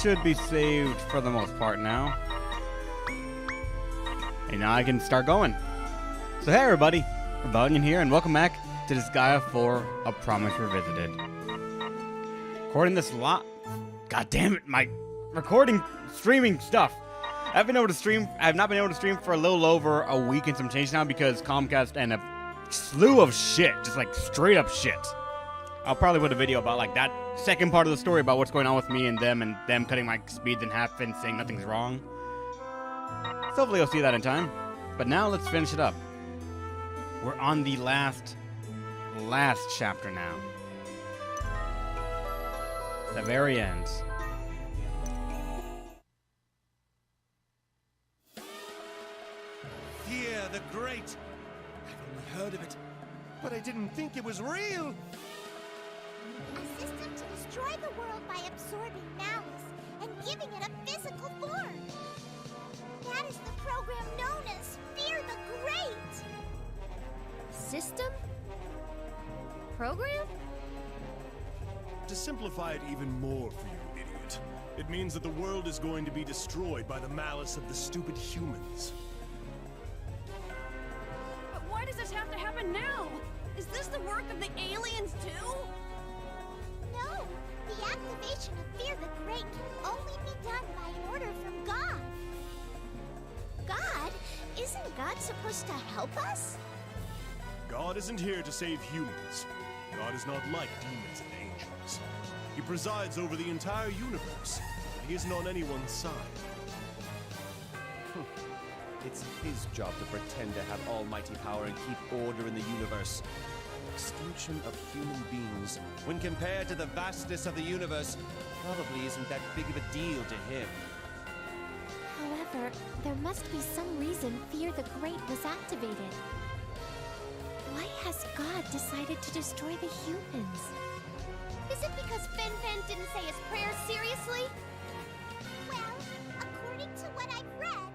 should be saved for the most part now. And now I can start going. So hey everybody, Rebellion here, and welcome back to Disgaea for A Promise Revisited. Recording this lot. God damn it, my recording, streaming stuff. I have not been able to stream for a little over a week and some change now because Comcast and a slew of shit, just like straight up shit. I'll probably put a video about like that second part of the story about what's going on with me and them cutting my speeds in half and saying nothing's wrong. So hopefully you'll see that in time. But now let's finish it up. We're on the last chapter now. The very end. Fear the Great. I've only heard of it, but I didn't think it was real. A system to destroy the world by absorbing Malice and giving it a physical form. That is the program known as Fear the Great. System? Program? To simplify it even more for you, idiot, it means that the world is going to be destroyed by the malice of the stupid humans. But why does this have to happen now? Is this the work of the aliens too? No, the activation of Fear the Great can only be done by order from God. God? Isn't God supposed to help us? God isn't here to save humans. God is not like demons and angels. He presides over the entire universe, but he isn't on anyone's side. It's his job to pretend to have almighty power and keep order in the universe. Extinction of human beings, when compared to the vastness of the universe, probably isn't that big of a deal to him. However, there must be some reason Fear the Great was activated. Why has God decided to destroy the humans? Is it because Fen didn't say his prayers seriously? Well, according to what I've read,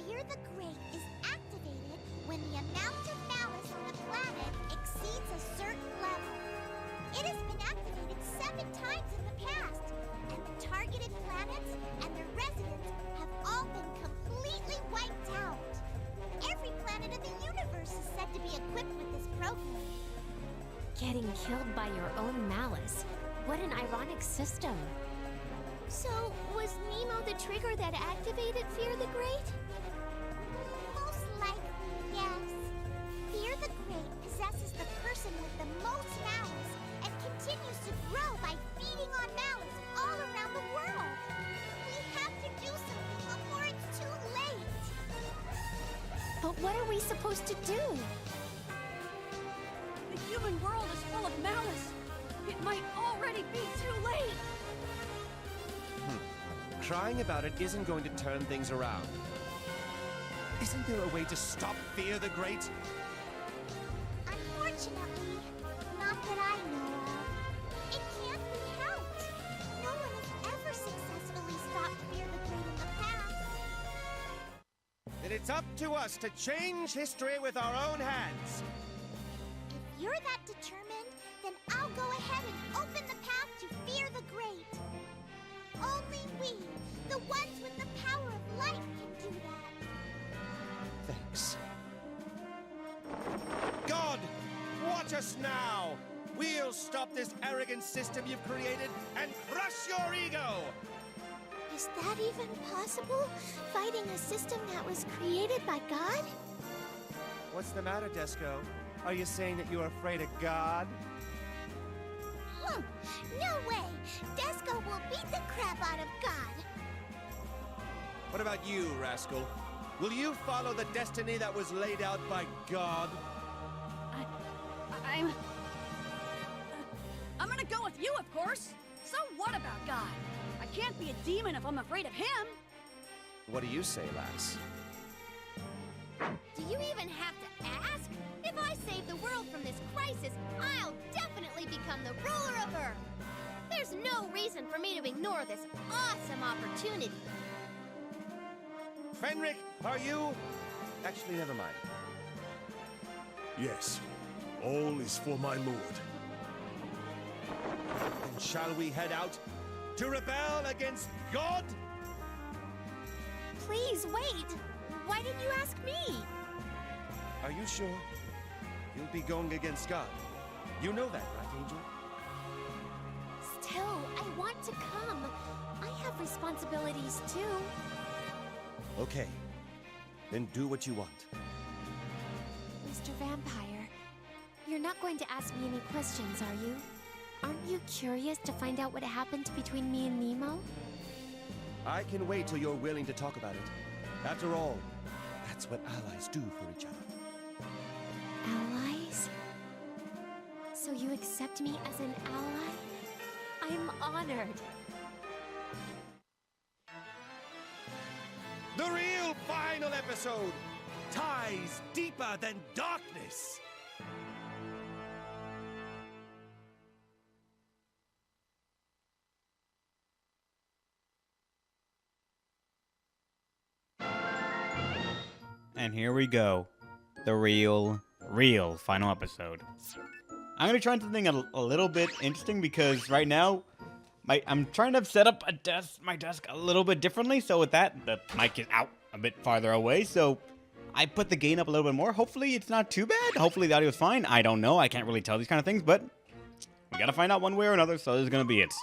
Fear the Great is activated when the amount of malice on a planet exceeds a certain level. It has been activated 7 times in the past, and the targeted planets and their residents have all been completely wiped out. Every planet in the universe is said to be equipped with this program. Getting killed by your own malice. What an ironic system. So, was Nemo the trigger that activated Fear the Great? Most likely, yes. Fear the Great possesses the person with the most malice and continues to grow by feeding on malice all around the world. We have to do something before it's too late. But what are we supposed to do? The human world is full of malice. It might already be too late. Crying about it isn't going to turn things around. Isn't there a way to stop Fear the Great? Unfortunately, not that I know of. It can't be helped. No one has ever successfully stopped Fear the Great in the past. Then it's up to us to change history with our own hands. If you're that determined, then I'll go ahead and open the path to Fear the Great. Only we, the ones with the power of life, can do that. Thanks. God, watch us now! We'll stop this arrogant system you've created and crush your ego! Is that even possible? Fighting a system that was created by God? What's the matter, Desco? Are you saying that you're afraid of God? No way! Desco will beat the crap out of God! What about you, rascal? Will you follow the destiny that was laid out by God? I'm gonna go with you, of course. So what about God? I can't be a demon if I'm afraid of him. What do you say, lass? Do you even have to ask? If I save the world from this crisis, I'll definitely become the ruler of Earth. There's no reason for me to ignore this awesome opportunity. Fenric, are you... Actually, never mind. Yes, all is for my lord. Then shall we head out To rebel against God? Please, wait! Why didn't you ask me? Are you sure? You'll be going against God. You know that, right, Angel? Still, I want to come. I have responsibilities too. Okay. Then do what you want. Mr. Vampire, you're not going to ask me any questions, are you? Aren't you curious to find out what happened between me and Nemo? I can wait till you're willing to talk about it. After all, that's what allies do for each other. Allies? So you accept me as an ally? I'm honored. The real final episode! Ties deeper than darkness! And here we go. The real final episode. I'm gonna try something a little bit interesting because right now, I'm trying to set up my desk a little bit differently. So with that, the mic is out a bit farther away. So I put the gain up a little bit more. Hopefully it's not too bad. Hopefully the audio is fine. I don't know. I can't really tell these kind of things, but we gotta find out one way or another. So this is gonna be it.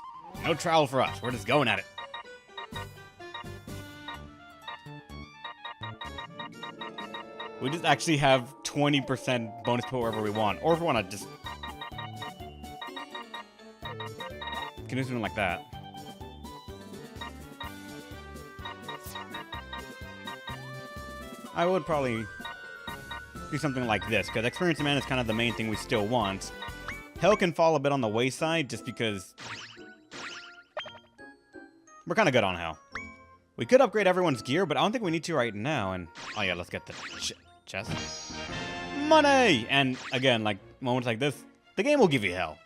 No trial for us. We're just going at it. We just actually have 20% bonus to put wherever we want. Or if we want to just... Can do something like that. I would probably do something like this, because Experience Man is kind of the main thing we still want. Hell can fall a bit on the wayside, just because... We're kind of good on Hell. We could upgrade everyone's gear, but I don't think we need to right now, and... Oh yeah, let's get the chest. Money! And again, like, moments like this, the game will give you Hell.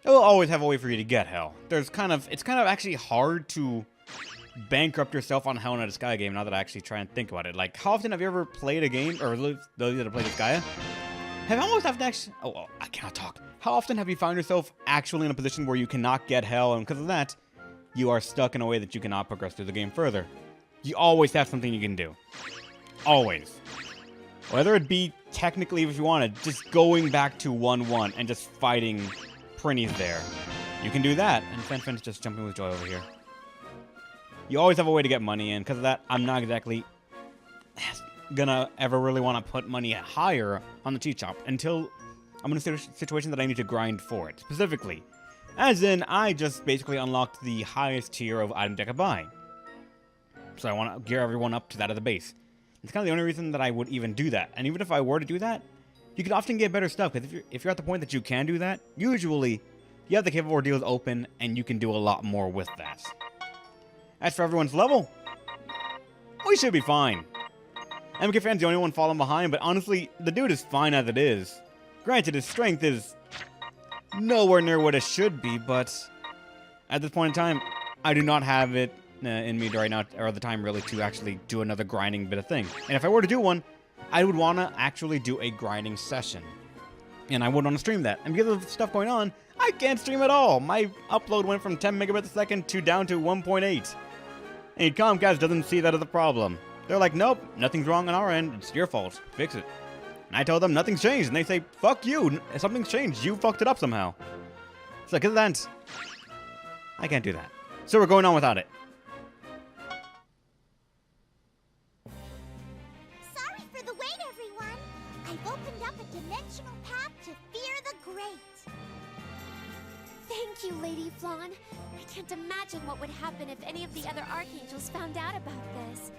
It will always have a way for you to get Hell. It's kind of actually hard to bankrupt yourself on Hell in a Disgaea game, now that I actually try and think about it. Like, how often have you ever played a game, or those that have played Disgaea, have almost have to actually... Oh, I cannot talk. How often have you found yourself actually in a position where you cannot get Hell, and because of that, you are stuck in a way that you cannot progress through the game further? You always have something you can do. Always. Whether it be technically, if you wanted, just going back to 1-1 and just fighting Prinnies there. You can do that. And Fen's just jumping with joy over here. You always have a way to get money in. Because of that, I'm not exactly gonna ever really want to put money higher on the cheat shop until I'm in a situation that I need to grind for it. Specifically. As in, I just basically unlocked the highest tier of item deck I buy. So I want to gear everyone up to that of the base. It's kind of the only reason that I would even do that. And even if I were to do that, you could often get better stuff. Because if you're at the point that you can do that, usually you have the capable ordeals open and you can do a lot more with that. As for everyone's level, we should be fine. MK Fan's the only one falling behind, but honestly, the dude is fine as it is. Granted, his strength is nowhere near what it should be, but at this point in time, I do not have it in me right now, or the time really, to actually do another grinding bit of thing. And if I were to do one, I would want to actually do a grinding session. And I would want to stream that. And because of the stuff going on, I can't stream at all. My upload went from 10 megabits a second to down to 1.8. And Comcast doesn't see that as a problem. They're like, nope, nothing's wrong on our end. It's your fault. Fix it. And I tell them nothing's changed. And they say, fuck you. Something's changed. You fucked it up somehow. So because of that, I can't do that. So we're going on without it. Sorry for the wait, everyone. I've opened up a dimensional path to Fear the Great. Thank you, Lady Flan. I can't imagine what would happen if any of the other Archangels found out about this.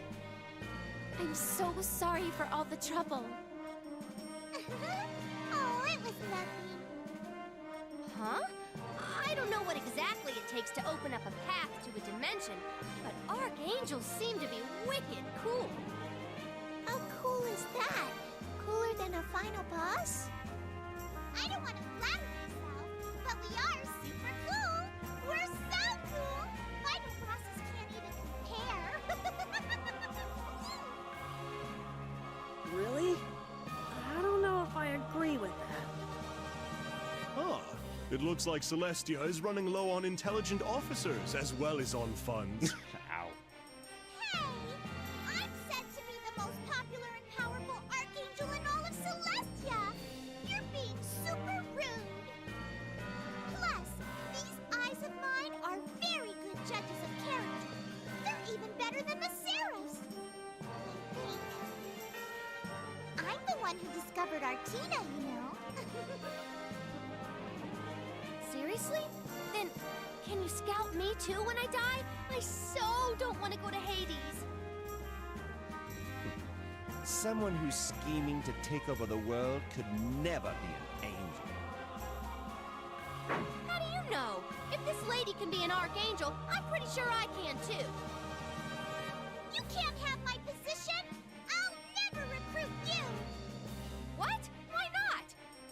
I'm so sorry for all the trouble. Oh, it was nothing. Huh? I don't know what exactly it takes to open up a path to a dimension, but Archangels seem to be wicked cool. How cool is that? Cooler than a final boss? I don't want to flatter myself, but we are super cool. We're so cool. Final bosses can't even compare. Really? I don't know if I agree with that. Ah, it It looks like Celestia is running low on intelligent officers as well as on funds. Ow. Hey! I'm said to be the most popular and powerful archangel in all of Celestia! You're being super rude! Plus, these eyes of mine are very good judges of character. They're even better than the Seraphs! I think. I'm the one who discovered Artina, you know. Seriously? Then, can you scout me too when I die? I so don't want to go to Hades. Someone who's scheming to take over the world could never be an angel. How do you know? If this lady can be an archangel, I'm pretty sure I can too. You can't have my position! I'll never recruit you! What? Why not?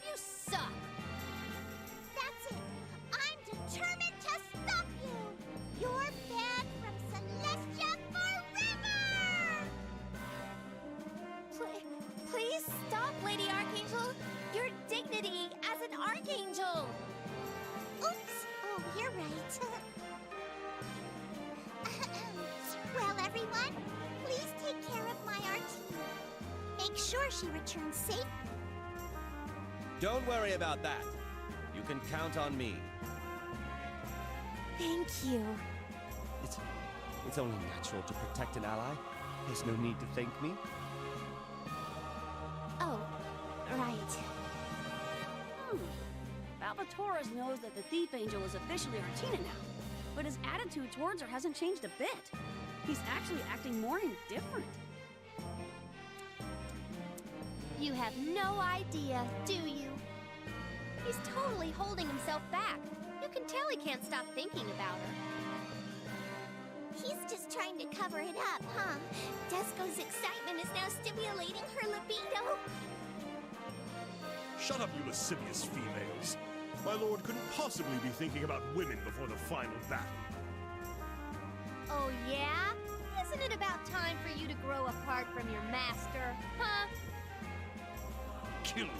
You suck. That's it! I'm determined to stop you! You're banned from Celestia forever! Please stop, Lady Archangel. Your dignity as an archangel. Oops! Oh, you're right. Well, everyone, please take care of my Artina. Make sure she returns safe. Don't worry about that. You can count on me. Thank you. It's only natural to protect an ally. There's no need to thank me. Oh, right. Valvatoris knows that the Thief Angel is officially Artina now, but his attitude towards her hasn't changed a bit. He's actually acting more indifferent. You have no idea, do you? He's totally holding himself back. You can tell he can't stop thinking about her. He's just trying to cover it up, huh? Desco's excitement is now stimulating her libido. Shut up, you lascivious females. My lord couldn't possibly be thinking about women before the final battle. Oh yeah? Isn't it about time for you to grow apart from your master, huh? Kill you.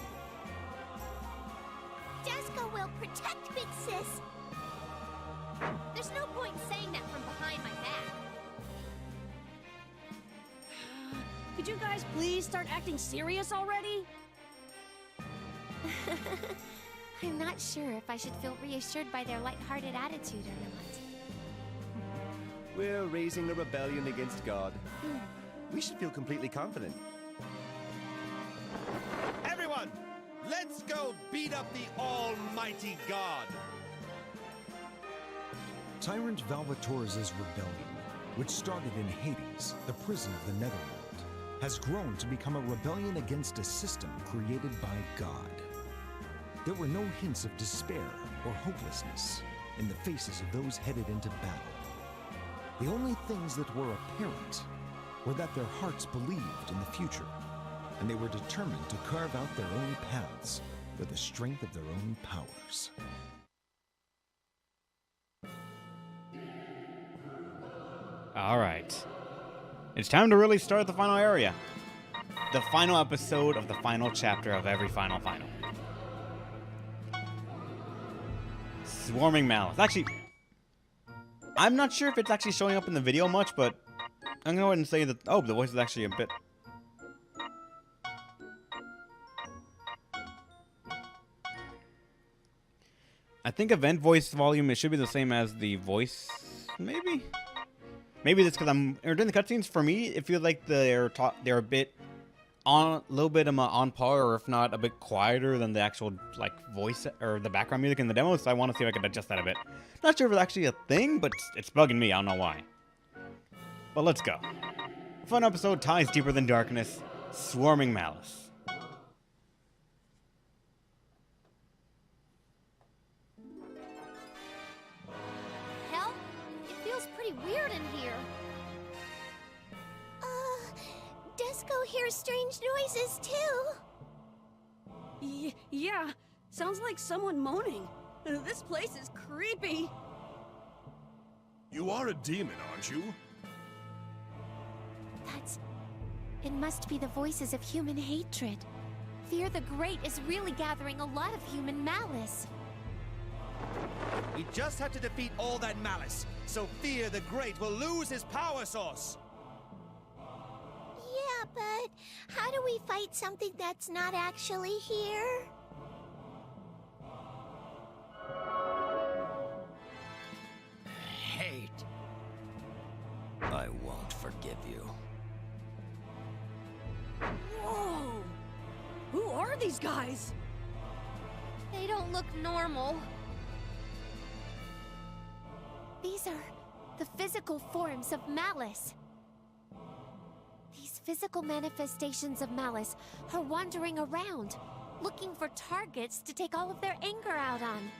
Desco will protect Big Sis. There's no point in saying that from behind my back. Could you guys please start acting serious already? I'm not sure if I should feel reassured by their lighthearted attitude or not. We're raising a rebellion against God. We should feel completely confident. Everyone, let's go beat up the almighty God! Tyrant Valvatoris' rebellion, which started in Hades, the prison of the netherworld, has grown to become a rebellion against a system created by God. There were no hints of despair or hopelessness in the faces of those headed into battle. The only things that were apparent were that their hearts believed in the future, and they were determined to carve out their own paths with the strength of their own powers. All right. It's time to really start the final area. The final episode of the final chapter of every final. Swarming Malice. Actually, I'm not sure if it's actually showing up in the video much, but I'm going to go ahead and say that, oh, the voice is actually a bit... I think event voice volume, it should be the same as the voice, maybe? Maybe that's because during the cutscenes, for me, it feels like they're a bit a little bit on par, or if not a bit quieter than the actual like voice or the background music in the demo. So I want to see if I can adjust that a bit. Not sure if it's actually a thing, but it's bugging me. I don't know why. But let's go. Fun episode, ties deeper than darkness. Swarming Malice. Hell, it feels pretty weird in here. Desco hears strange noises too. Yeah, sounds like someone moaning. This place is creepy. You are a demon, aren't you? It must be the voices of human hatred. Fear the Great is really gathering a lot of human malice. We just have to defeat all that malice, so Fear the Great will lose his power source. Yeah, but how do we fight something that's not actually here? Hate. I won't forgive you. Whoa! Who are these guys? They don't look normal. These are the physical forms of Malice. These physical manifestations of Malice are wandering around, looking for targets to take all of their anger out on.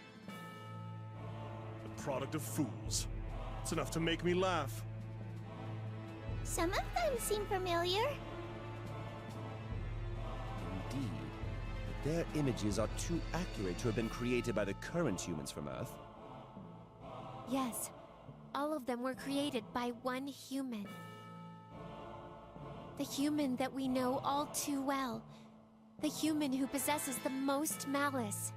The product of fools. It's enough to make me laugh. Some of them seem familiar. Indeed. But their images are too accurate to have been created by the current humans from Earth. Yes, all of them were created by one human. The human that we know all too well. The human who possesses the most malice.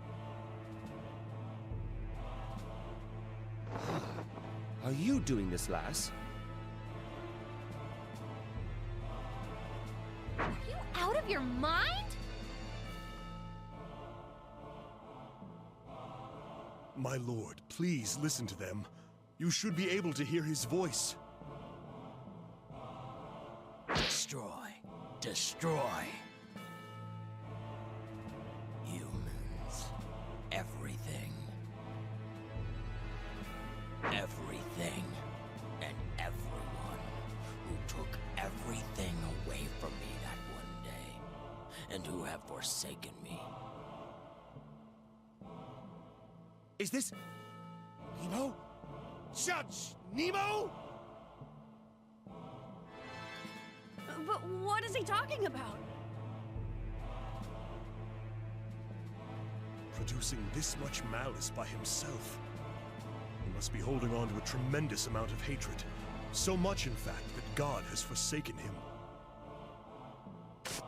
Are you doing this, lass? Are you out of your mind? My lord, please listen to them. You should be able to hear his voice. Destroy. Destroy. Humans. Everything. Everything. And everyone who took everything away from me that one day. And who have forsaken me. Is this... Nemo? Judge Nemo? But what is he talking about? Producing this much malice by himself. He must be holding on to a tremendous amount of hatred. So much, in fact, that God has forsaken him.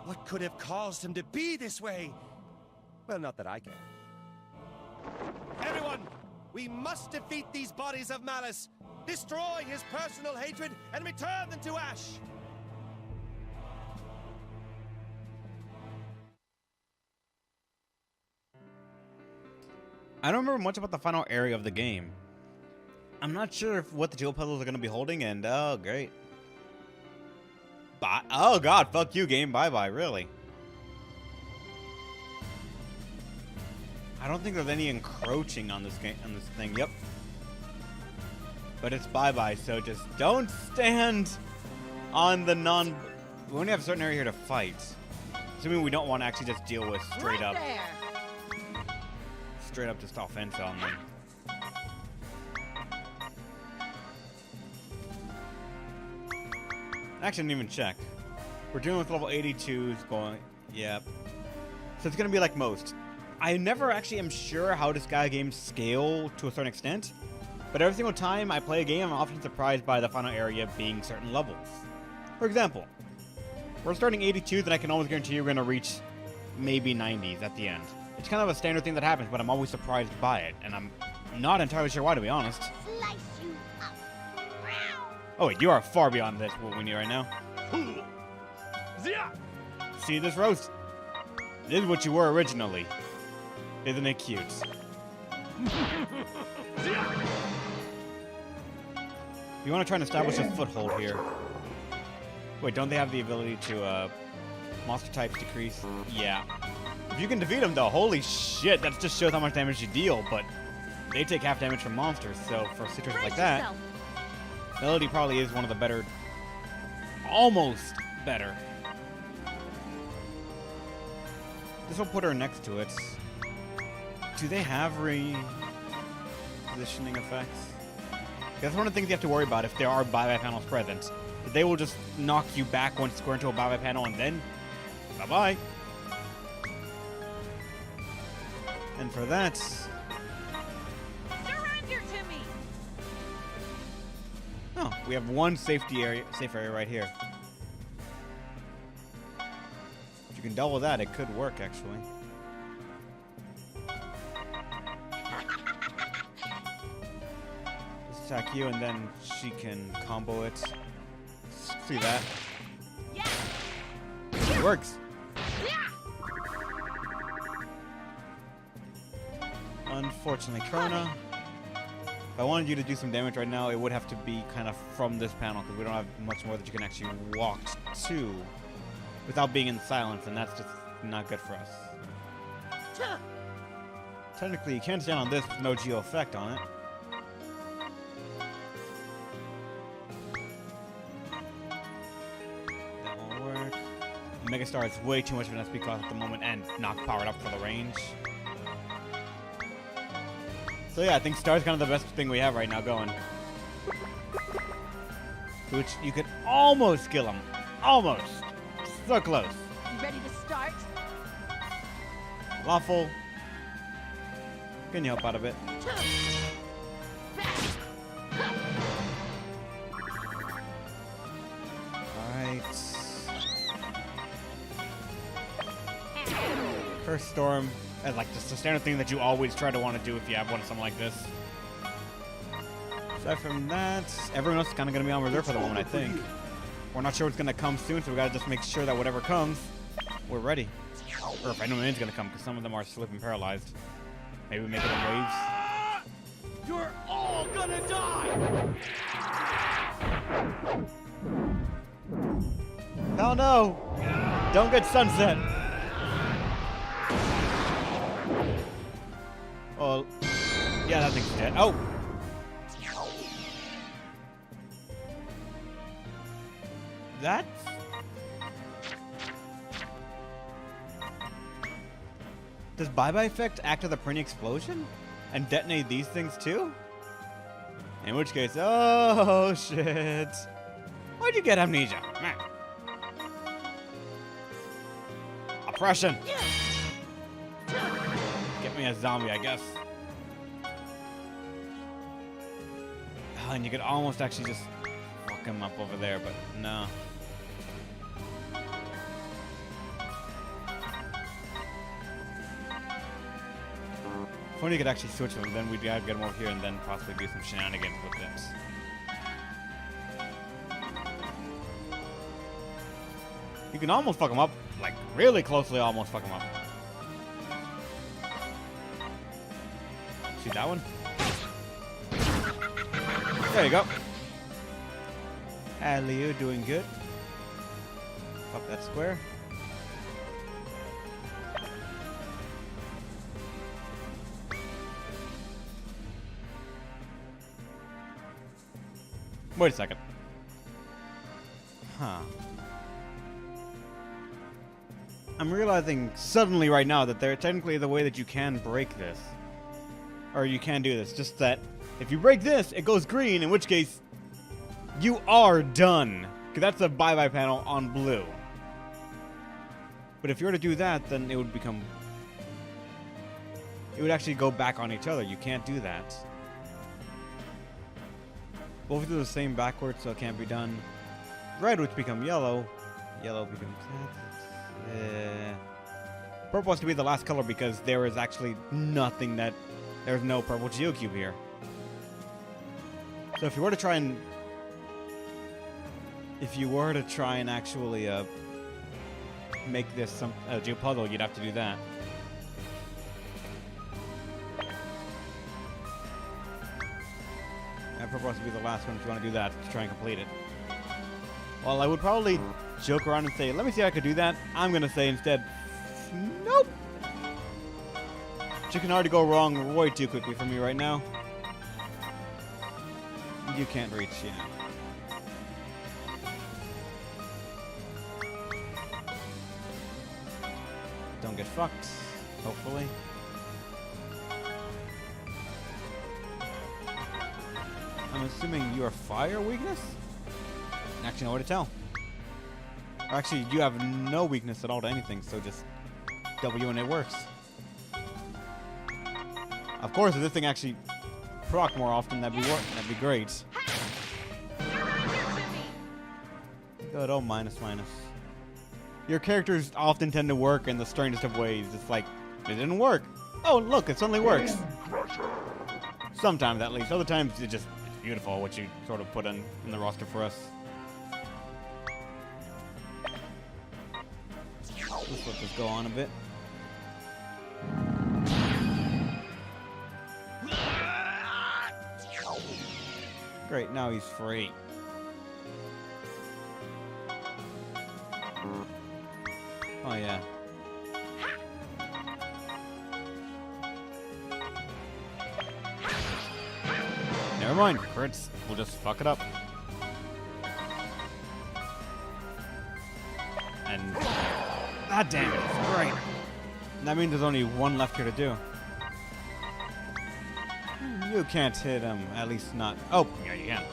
What could have caused him to be this way? Well, not that I can. Everyone! We must defeat these bodies of malice, destroy his personal hatred, and return them to ash! I don't remember much about the final area of the game. I'm not sure what the jewel puzzles are going to be holding, and oh, great. Bye. Oh god, fuck you, game. Bye-bye, really. I don't think there's any encroaching on this game, on this thing. Yep. But it's bye-bye, so just don't stand on the non... We only have a certain area here to fight. Assuming we don't want to actually just deal with straight up... Straight up just offense on them. Actually, I didn't even check. We're dealing with level 82s going... Yep. So it's going to be like most. I never actually am sure how Disgaea games scale to a certain extent, but every single time I play a game, I'm often surprised by the final area being certain levels. For example, we're starting 82s, and I can almost guarantee you're going to reach maybe 90s at the end. It's kind of a standard thing that happens, but I'm always surprised by it, and I'm not entirely sure why, to be honest. Slice you up. Oh wait, you are far beyond this, what we need right now. See this roast? This is what you were originally. Isn't it cute? You want to try and establish a foothold here. Wait, don't they have the ability to, monster types decrease? Yeah. If you can defeat them, though, holy shit, that just shows how much damage you deal, but they take half damage from monsters, so for a situation like that, Melody probably is one of the better, almost better. This will put her next to it. Do they have repositioning effects? That's one of the things you have to worry about if there are bye-bye panels present. They will just knock you back once square into a bye-bye panel, and then bye-bye. And for that... Surrender to me! Oh, we have one safe area right here. If you can double that, it could work, actually. attack you, and then she can combo it. See that? It works. Unfortunately, Krona. If I wanted you to do some damage right now, it would have to be kind of from this panel, because we don't have much more that you can actually walk to without being in silence, and that's just not good for us. Technically, you can stand on this with no geo effect on it. That won't work. Megastar is way too much of an SP cost at the moment and not powered up for the range. So yeah, I think Star's kind of the best thing we have right now going. Which you could almost kill him. Almost. So close. You ready to start? Lawful. Can you help out a bit? Alright. First Storm. As like just a standard thing that you always try to want to do if you have one something like this. Aside from that, everyone else is kind of going to be on reserve for the moment, I think. We're not sure what's going to come soon, so we got to just make sure that whatever comes, we're ready. Or if anyone is going to come, because some of them are slipping paralyzed. Maybe we make it in waves. You're all gonna die! Oh no! Don't get sunset! Oh, yeah, that thing's dead. Oh! That's... Does Bye-Bye Effect act as a Prinny Explosion? And detonate these things too? In which case, oh shit. Why'd you get amnesia? Man. Oppression! Get me a zombie, I guess. Oh, and you could almost actually just fuck him up over there, but no. If only you could actually switch them, then we'd be able to get them over here and then possibly do some shenanigans with this. You can almost fuck them up, like really closely almost fuck them up. See that one? There you go. Leo doing good. Fuck that square. Wait a second. Huh. I'm realizing suddenly right now that there technically is a way that you can break this. Or you can do this. Just that if you break this, it goes green, in which case you are done. Because that's a bye-bye panel on blue. But if you were to do that, then it would become... It would actually go back on each other. You can't do that. Both do the same backwards, so it can't be done. Red would become yellow. Yellow becomes... Purple has to be the last color because there is actually nothing that... There's no purple geocube here. So if you were to try and... If you were to try and actually make this some geopuzzle, you'd have to do that. And purple has to be the last one if you want to do that, to try and complete it. Well, I would probably joke around and say, let me see if I could do that. I'm going to say instead, nope. You can already go wrong way too quickly for me right now. You can't reach, yeah. Don't get fucked, hopefully. I'm assuming you're fire weakness? Actually, no way to tell. Or actually, you have no weakness at all to anything, so just W and it works. Of course, if this thing actually proc more often, that'd be great. Good, oh, minus. Your characters often tend to work in the strangest of ways. It's like, it didn't work. Oh, look, it suddenly works. Sometimes, at least. Other times, it's beautiful what you sort of put in the roster for us. Let's let this go on a bit. Great, now he's free. Oh yeah. Never mind, crits. We'll just fuck it up. And god damn it, it's great. That means there's only one left here to do. You can't hit him, at least not. Oh, yeah, you can.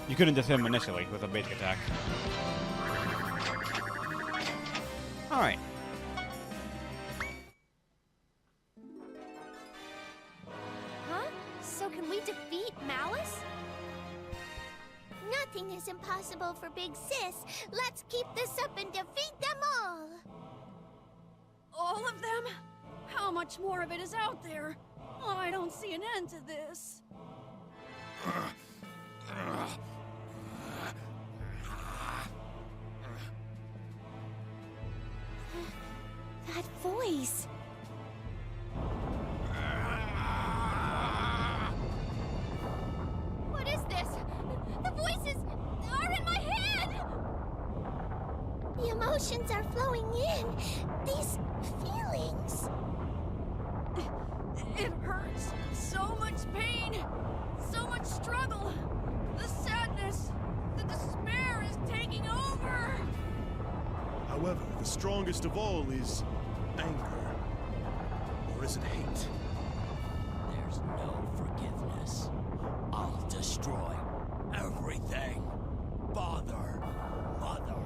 You couldn't just hit him initially with a basic attack. Alright. Huh? So can we defeat Malice? Nothing is impossible for Big Sis. Let's keep this up and defeat them all. All of them? How much more of it is out there? Oh, I don't see an end to this. That voice. What is this? The voices are in my head! The emotions are flowing in. These feelings. It hurts. So much pain. So much struggle. The sadness. The despair is taking over. However, the strongest of all is anger. Or is it hate? There's no forgiveness. I'll destroy everything. Father, mother,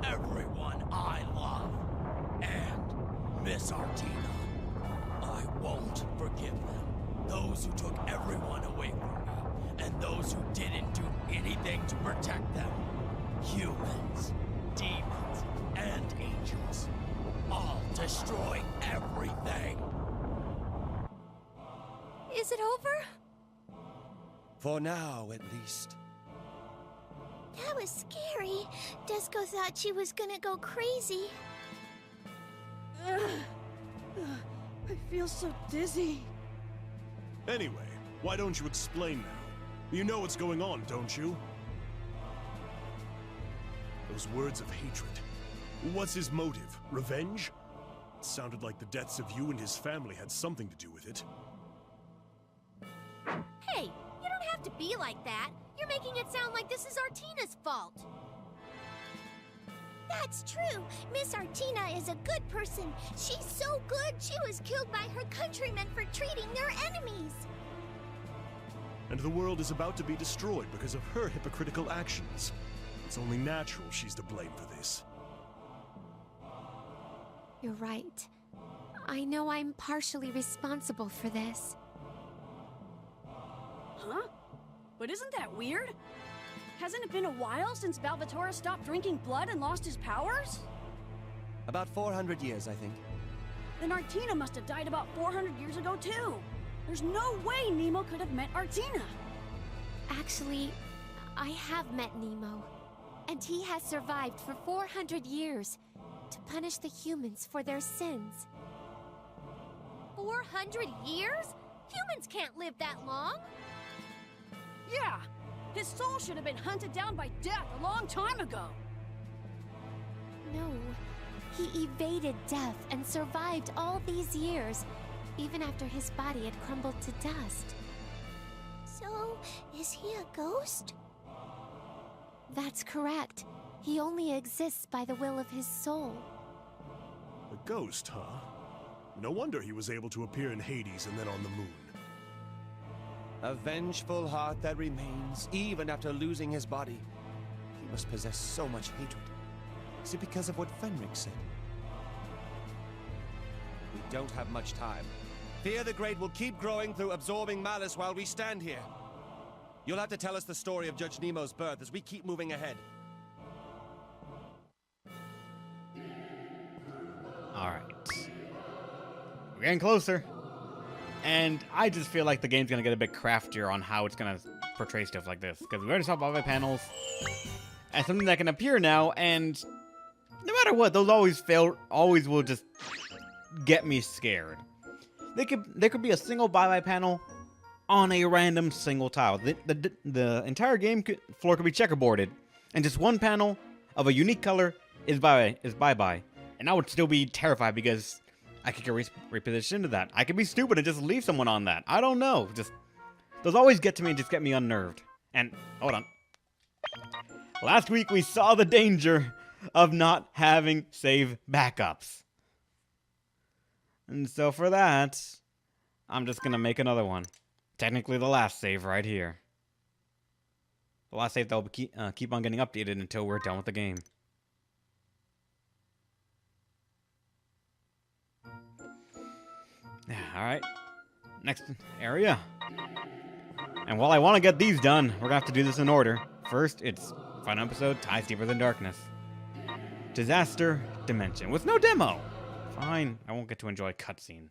everyone I love, and Miss Artina. I won't forgive them. Those who took everyone away from me, and those who didn't do anything to protect them. Humans, demons, and angels. I'll destroy everything. Is it over? For now, at least. That was scary. Desco thought she was gonna go crazy. I feel so dizzy. Anyway, why don't you explain now? You know what's going on, don't you? Those words of hatred. What's his motive? Revenge? It sounded like the deaths of you and his family had something to do with it. Hey, you don't have to be like that. You're making it sound like this is Artina's fault. That's true. Miss Artina is a good person. She's so good, she was killed by her countrymen for treating their enemies. And the world is about to be destroyed because of her hypocritical actions. It's only natural she's to blame for this. You're right. I know I'm partially responsible for this. Huh? But isn't that weird? Hasn't it been a while since Balvatore stopped drinking blood and lost his powers? About 400 years, I think. Then Artina must have died about 400 years ago, too. There's no way Nemo could have met Artina. Actually, I have met Nemo. And he has survived for 400 years to punish the humans for their sins. 400 years? Humans can't live that long. Yeah, his soul should have been hunted down by death a long time ago. No, he evaded death and survived all these years, even after his body had crumbled to dust. So, is he a ghost? That's correct. He only exists by the will of his soul. A ghost, huh? No wonder he was able to appear in Hades and then on the moon. A vengeful heart that remains, even after losing his body. He must possess so much hatred. Is it because of what Fenric said? We don't have much time. Fear the Great will keep growing through absorbing Malice while we stand here. You'll have to tell us the story of Judge Nemo's birth as we keep moving ahead. Alright. We're getting closer. And I just feel like the game's gonna get a bit craftier on how it's gonna portray stuff like this. Because we already saw bye-bye panels as something that can appear now, and no matter what, those always will just get me scared. There could be a single bye-bye panel on a random single tile. The entire floor could be checkerboarded, and just one panel of a unique color is bye-bye. And I would still be terrified because I could get repositioned into that. I could be stupid and just leave someone on that. I don't know. Just those always get to me and just get me unnerved. And hold on. Last week we saw the danger of not having save backups. And so for that, I'm just gonna make another one. Technically the last save right here. The last save that will keep on getting updated until we're done with the game. Alright, next area. And while I want to get these done, we're going to have to do this in order. First, it's final episode, Ties Deeper Than Darkness. Disaster Dimension, with no demo. Fine, I won't get to enjoy a cutscene.